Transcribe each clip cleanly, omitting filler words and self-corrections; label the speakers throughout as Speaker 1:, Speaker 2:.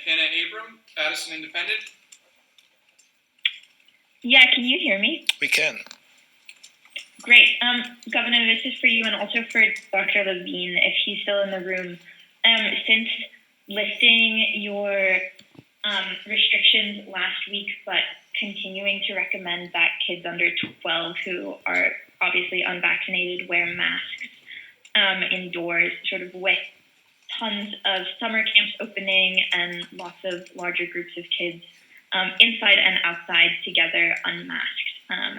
Speaker 1: Hannah Abram, Addison Independent.
Speaker 2: Yeah, can you hear me?
Speaker 3: We can.
Speaker 2: Great. Governor, this is for you and also for Dr. Levine, if he's still in the room. Since listing your restrictions last week, but continuing to recommend that kids under 12 who are obviously unvaccinated wear masks indoors, sort of with tons of summer camps opening and lots of larger groups of kids inside and outside together unmasked,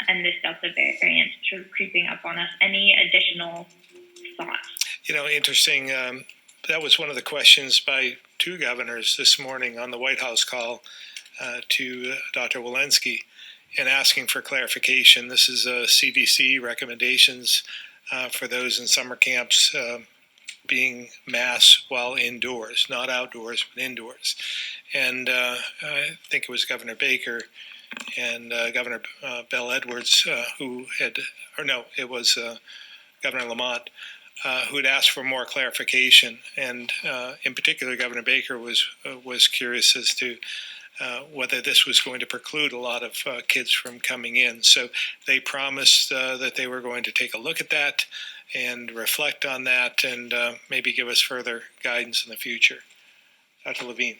Speaker 2: and this Delta variant sort of creeping up on us. Any additional thoughts?
Speaker 3: Interesting. That was one of the questions by two governors this morning on the White House call to Dr. Walensky and asking for clarification. This is CDC recommendations for those in summer camps being masked while indoors, not outdoors, but indoors. And I think it was Governor Baker and Governor Bell Edwards it was Governor Lamont who had asked for more clarification. And in particular, Governor Baker was curious as to whether this was going to preclude a lot of kids from coming in. So they promised that they were going to take a look at that and reflect on that and maybe give us further guidance in the future. Dr. Levine.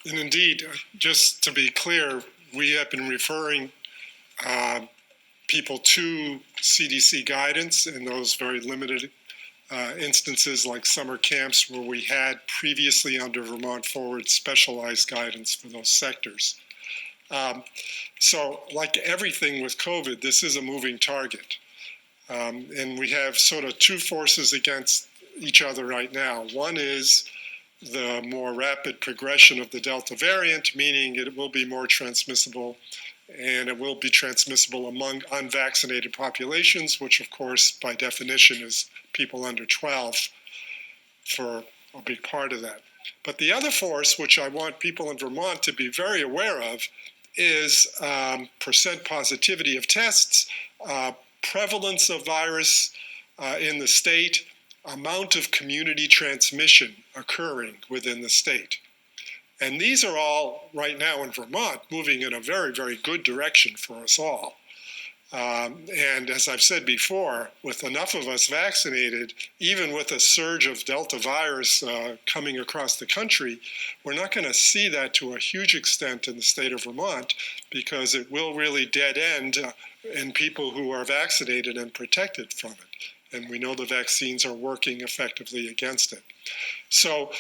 Speaker 4: And indeed, just to be clear, we have been referring people to CDC guidance in those very limited instances like summer camps where we had previously under Vermont Forward specialized guidance for those sectors. So like everything with COVID, this is a moving target. And we have sort of two forces against each other right now. One is the more rapid progression of the Delta variant, meaning it will be more transmissible, and it will be transmissible among unvaccinated populations, which of course by definition is people under 12 for a big part of that. But the other force, which I want people in Vermont to be very aware of, is percent positivity of tests, prevalence of virus in the state, amount of community transmission occurring within the state. And these are all, right now in Vermont, moving in a very, very good direction for us all. And as I've said before, with enough of us vaccinated, even with a surge of Delta virus coming across the country, we're not going to see that to a huge extent in the state of Vermont because it will really dead end in people who are vaccinated and protected from it. And we know the vaccines are working effectively against it. So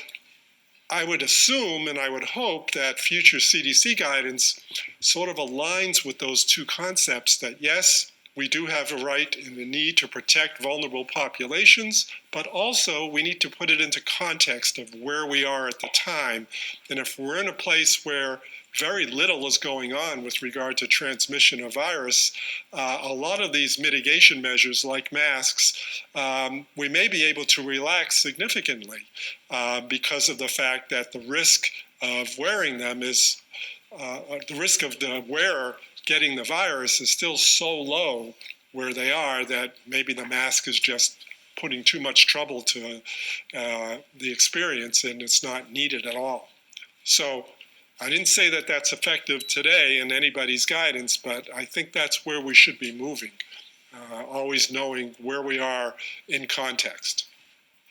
Speaker 4: I would assume and I would hope that future CDC guidance sort of aligns with those two concepts that yes, we do have a right and a need to protect vulnerable populations, but also we need to put it into context of where we are at the time. And if we're in a place where very little is going on with regard to transmission of virus, a lot of these mitigation measures like masks, we may be able to relax significantly because of the fact that the risk of wearing them is, the risk of the wearer getting the virus is still so low where they are that maybe the mask is just putting too much trouble to the experience and it's not needed at all. So I didn't say that that's effective today in anybody's guidance, but I think that's where we should be moving, always knowing where we are in context.